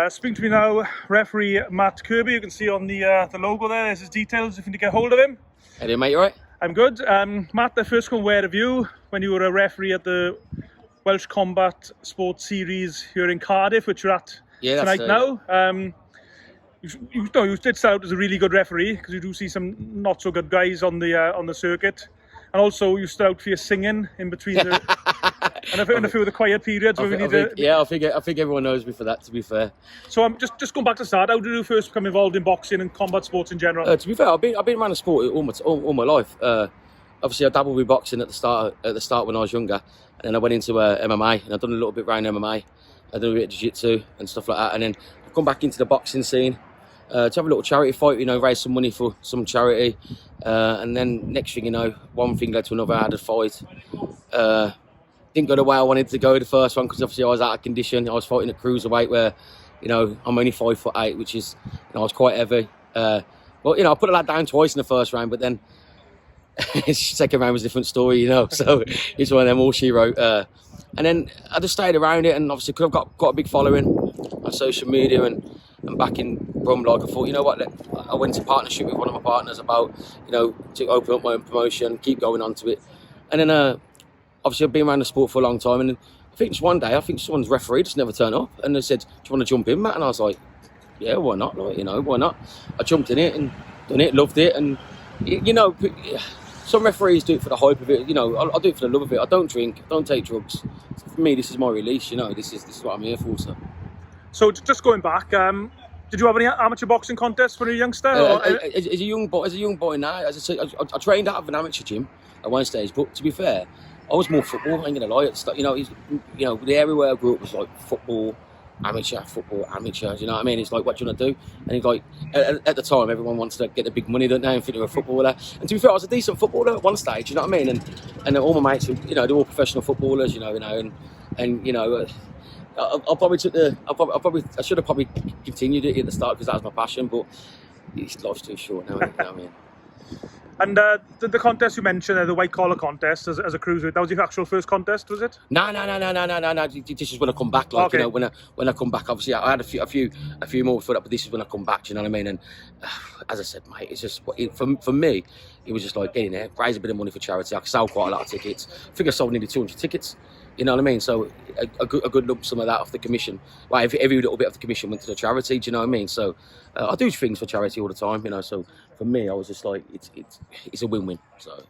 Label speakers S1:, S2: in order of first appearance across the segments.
S1: Speaking to me now, referee Matt Kirby. You can see on the logo there's his details if you need to get hold of him.
S2: Hey there, mate, you alright?
S1: I'm good. Matt, I first come aware of you when you were a referee at the Welsh Combat Sports Series here in Cardiff, which you're at tonight now. You did start out as a really good referee because you do see some not so good guys on the circuit, and also you stood out for your singing in between the and a few of the quiet periods where we need to.
S2: Yeah, I think everyone knows me for that. To be fair.
S1: So I'm just going back to the start. How did you first become involved in boxing and combat sports in general?
S2: To be fair, I've been around the sport all my life. Obviously, I dabbled with boxing at the start when I was younger, and then I went into MMA, and I've done a little bit around MMA. I done a bit of jiu-jitsu and stuff like that, and then I've come back into the boxing scene to have a little charity fight, raise some money for some charity, and then next thing you know, one thing led to another. I had a fight. Didn't go the way I wanted to go the first one because obviously I was out of condition. I was fighting at cruiserweight where, I'm only 5'8", which is, I was quite heavy. I put a lad down twice in the first round, but then second round was a different story, So it's one of them all she wrote. And then I just stayed around it, and obviously because I've got a big following on social media and back in Brumlock, I thought, you know what, I went into partnership with one of my partners about, to open up my own promotion, keep going on to it. And then obviously I've been around the sport for a long time, and I think just one day, someone's referee just never turned up, and they said, do you want to jump in, Matt? And I was like, yeah, why not? Why not? I jumped in it and done it, loved it, and some referees do it for the hype of it. I'll do it for the love of it. I don't drink, don't take drugs. For me, this is my release. This is what I'm here for.
S1: So just going back, did you have any amateur boxing contests when you were a youngster?
S2: As a young boy now, as I say, I trained out of an amateur gym at one stage. But to be fair, I was more football. I ain't gonna lie. The area where I grew up was like football, amateur. Do you know what I mean? It's like, what do you want to do? And it's like, at the time, everyone wants to get the big money, don't they? And think they're a footballer. And to be fair, I was a decent footballer at one stage. You know what I mean? And all my mates, they're all professional footballers. I should have probably continued it at the start because that was my passion. But life's too short now. You know what I mean?
S1: And the contest you mentioned, the white collar contest as a cruiserweight, that was your actual first contest, was it?
S2: No. This is when I come back.
S1: Okay.
S2: When I come back, obviously I had a few more for that, but this is when I come back. Do you know what I mean? And as I said, mate, it's just for me, it was just like getting there, raise a bit of money for charity. I sold quite a lot of tickets. I think I sold nearly 200 tickets. You know what I mean? So a good lump sum of that off the commission. Like every little bit of the commission went to the charity. Do you know what I mean? So I do things for charity all the time. So for me, I was just like, it's a win-win. So.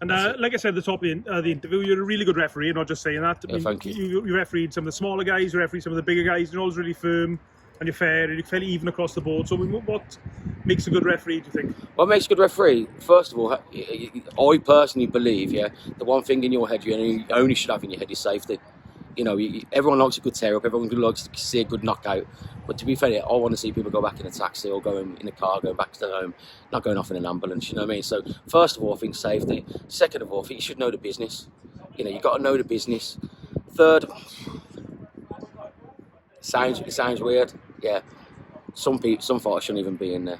S1: And like I said at the top of the interview, you're a really good referee. Not just saying that.
S2: Thank you.
S1: You refereed some of the smaller guys. You refereed some of the bigger guys. You're always really firm and you're fair and you're fairly even across the board. So what makes a good referee, do you think?
S2: What makes a good referee? First of all, I personally believe, the one thing in your head you only should have in your head is safety. Everyone likes a good tear-up, everyone likes to see a good knockout. But to be fair, I want to see people go back in a taxi or go in a car, going back to their home, not going off in an ambulance, you know what I mean? So first of all, I think safety. Second of all, I think you should know the business. You've got to know the business. Third, it sounds weird. Yeah, some fighters shouldn't even be in there.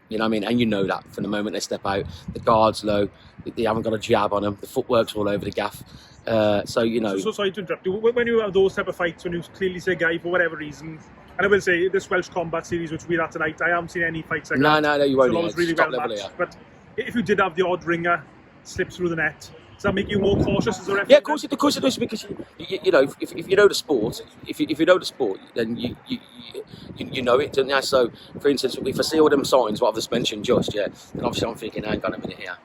S2: You know what I mean? And you know that from the moment they step out. The guard's low, they haven't got a jab on them, the footwork's all over the gaff. So
S1: sorry to interrupt you. When you have those type of fights, when you clearly say a guy for whatever reason, and I will say this Welsh Combat Series, which we're at tonight, I haven't seen any fights like that.
S2: No, you won't.
S1: It's really well matched. But if you did have the odd ringer slip through the net, does that make you more cautious as a referee?
S2: Yeah, of course it does, because if you know the sport, if you know the sport, then you know it, don't you? So, for instance, if I see all them signs, what I've just mentioned, then obviously I'm thinking, hang on a minute here.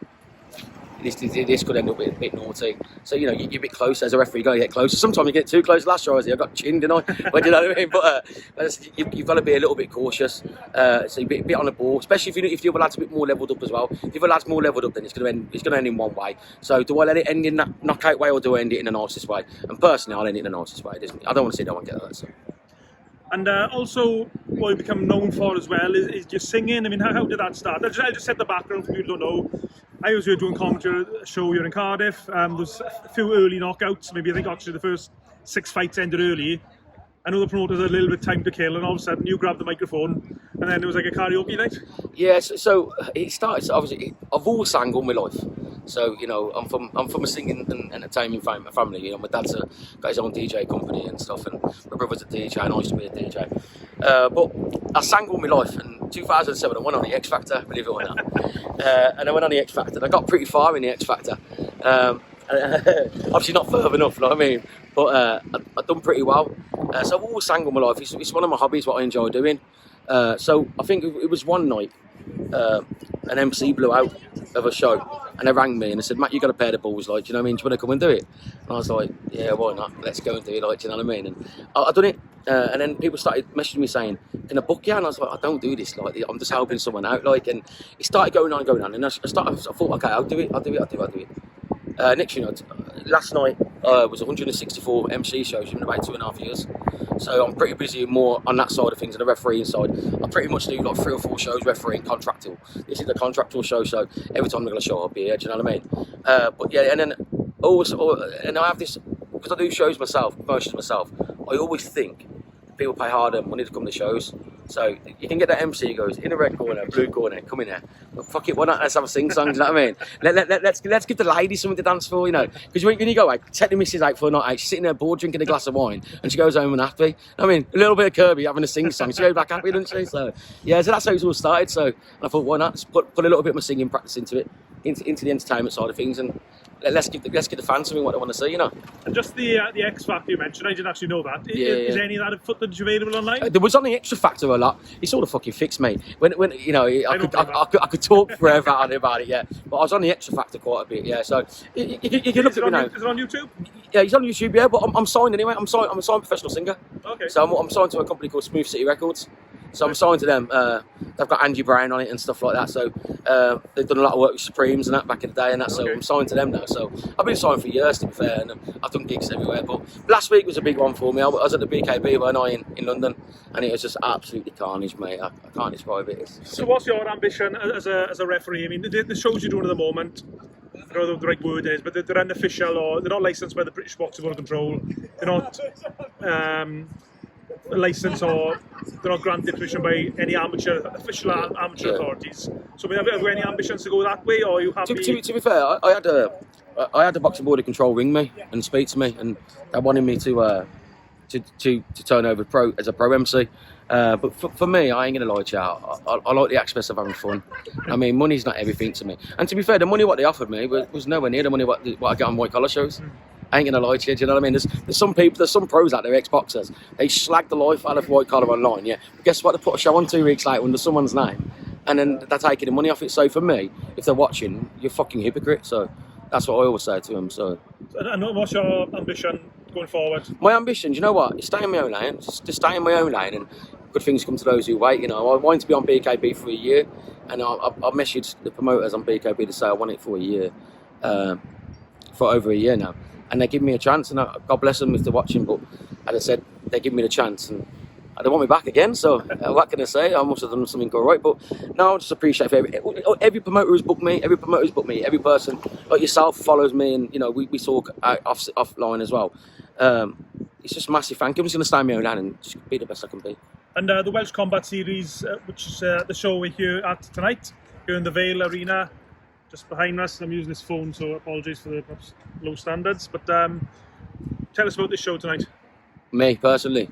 S2: This could end up a bit naughty. So, you're a bit close as a referee, you got to get closer. Sometimes you get too close. Last year I got chinned, didn't I? But you know what I mean? But you've got to be a little bit cautious. So you're a bit on the ball, especially if the other lad's a bit more levelled up as well. If the other lad's more levelled up, then it's going to end in one way. So do I let it end in that knockout way, or do I end it in the nicest way? And personally, I'll end it in the nicest way. I don't want to see no one get hurt. So.
S1: And also, what you become known for as well is your singing. I mean, how did that start? I'll just set the background for people who don't know. I was here doing commentary at a show here in Cardiff. There was a few early knockouts. Maybe I think actually the first 6 fights ended early. I know the promoters had a little bit of time to kill, and all of a sudden you grabbed the microphone, and then it was like a karaoke night.
S2: Yeah, so it started, obviously, I've always sang all my life. So you know, I'm from a singing and entertainment family. You know, my dad's got his own DJ company and stuff, and my brother's a DJ, and I used to be a DJ. But I sang all my life. In 2007, I went on the X Factor, believe it or not. And I went on the X Factor, and I got pretty far in the X Factor. Obviously not further enough, you know what I mean? But I've done pretty well. So I've always sang all my life. It's one of my hobbies, what I enjoy doing. So I think it was one night, an MC blew out of a show, and they rang me and they said, Matt, you got a pair of balls, like, do you know what I mean? Do you want to come and do it? And I was like, yeah, why not? Let's go and do it, like, do you know what I mean? And I done it, and then people started messaging me saying, can I book you? And I was like, I don't do this, like, I'm just helping someone out, like, and it started going on, and I thought, okay, I'll do it. Next year, last night was 164 MC shows in about 2.5 years. So I'm pretty busy more on that side of things, and the refereeing side. I pretty much do like 3 or 4 shows refereeing contractual. This is the contractual show, so every time I'm going to show up here, do you know what I mean? But yeah, and then and I have this, because I do shows myself, promotions myself, I always think people pay harder money to come to shows. So you can get that MC goes in the red corner, blue corner, come in there. But fuck it, why not? Let's have a sing song. Do you know what I mean? Let's give the ladies something to dance for, you know. Because when you go out, take the missus out for a night out, she's sitting there bored drinking a glass of wine, and she goes home and happy. I mean, a little bit of Kirby having a sing song, she goes back happy, doesn't she? So yeah, so that's how it all started. So I thought, why not? Just put a little bit of my singing practice into it, into the entertainment side of things, and let's give the fans something what they want to see, you know.
S1: And just the X Factor you mentioned, I didn't actually know that. Is any of that footage available online?
S2: There was on the Extra Factor a lot. It's all a fucking fix, mate. When you know, I could talk forever about it, yeah. But I was on the Extra Factor quite a bit, yeah. So you can look at me now.
S1: Is it on YouTube?
S2: Yeah, he's on YouTube, yeah. But I'm signed anyway. I'm a signed professional singer.
S1: Okay.
S2: So I'm signed to a company called Smooth City Records. So I'm signed to them. They've got Angie Brown on it and stuff like that. So they've done a lot of work with Supremes and that back in the day and that. So I'm signed to them now. So I've been signed for years, to be fair, and I've done gigs everywhere. But last week was a big one for me. I was at the BKB when I in London, and it was just absolutely carnage, mate. I can't describe it.
S1: So what's your ambition as a referee? I mean, the shows you're doing at the moment, I don't know what the right word is, but they're unofficial, or they're not licensed by the British Boxing Board of Control. They're not licensed, or they're not granted permission by any official amateur authorities. So have you any ambitions to go that way, or are you happy?
S2: To be fair, I had the Boxing Board of Control ring me and speak to me, and they wanted me to turn over as a pro MC. But for me, I ain't gonna lie to you. I like the aspect of having fun. I mean, money's not everything to me. And to be fair, the money what they offered me was nowhere near the money what I get on white collar shows. I ain't gonna lie to you, do you know what I mean? There's some pros out there, ex-boxers, they slag the life out of white collar online, yeah. But guess what? They put a show on 2 weeks later under someone's name, and then they're taking the money off it. So for me, if they're watching, you're a fucking hypocrite. So that's what I always say to them. So.
S1: And what's your ambition going forward?
S2: My ambition, you know what? Is stay in my own lane. Just stay in my own lane, and good things come to those who wait. You know, I wanted to be on BKB for a year, and I messaged the promoters on BKB to say I want it for a year, for over a year now. And they give me a chance, and God bless them if they're watching. But as I said, they give me the chance, and they want me back again. So what can I say? I must have done something all right. But no, I just appreciate every promoter who's booked me. Every promoter who's booked me. Every person like yourself follows me, and you know we talk offline as well. It's just massive thank you. I'm just going to stay in my own lane and just be the best I can be. And
S1: the Welsh Combat Series, which is the show we're here at tonight, here in the Vale Arena. Just behind us. I'm using this phone, so apologies for the perhaps low standards. But tell us about this show tonight.
S2: Me personally,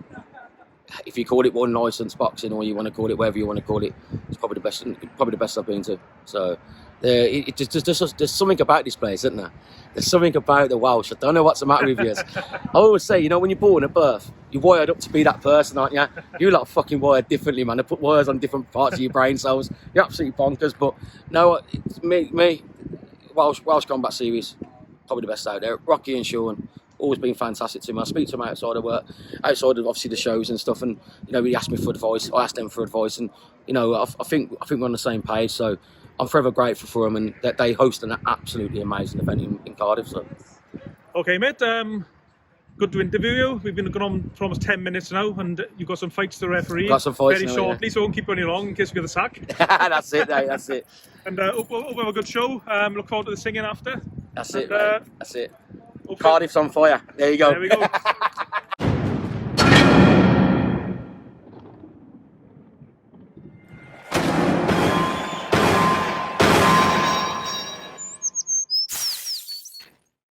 S2: if you call it one licensed boxing, or you want to call it whatever you want to call it, it's probably the best I've been to. So there's something about this place, isn't there? There's something about the Welsh. I don't know what's the matter with you. I always say, you know, when you're born at birth, you're wired up to be that person, aren't you? You lot are fucking wired differently, man. They put wires on different parts of your brain cells. You're absolutely bonkers. But no, it's me, Welsh Combat Series, probably the best out there. Rocky and Sean, always been fantastic to me. I speak to them outside of work, outside of obviously the shows and stuff, and you know, he asked me for advice. I asked them for advice, and you know, I think we're on the same page. So I'm forever grateful for them, and that they host an absolutely amazing event in Cardiff. So.
S1: Okay, mate. Good to interview you. We've been going on for almost 10 minutes now, and you've got some fights to referee.
S2: Got some fights
S1: very
S2: now,
S1: shortly,
S2: yeah.
S1: So I won't keep you any long in case we get the sack.
S2: That's it, mate. That's it.
S1: And hope we have a good show. Look forward to the singing after.
S2: That's it, mate. That's it.
S1: Okay.
S2: Cardiff's on fire. There you go.
S1: There we go.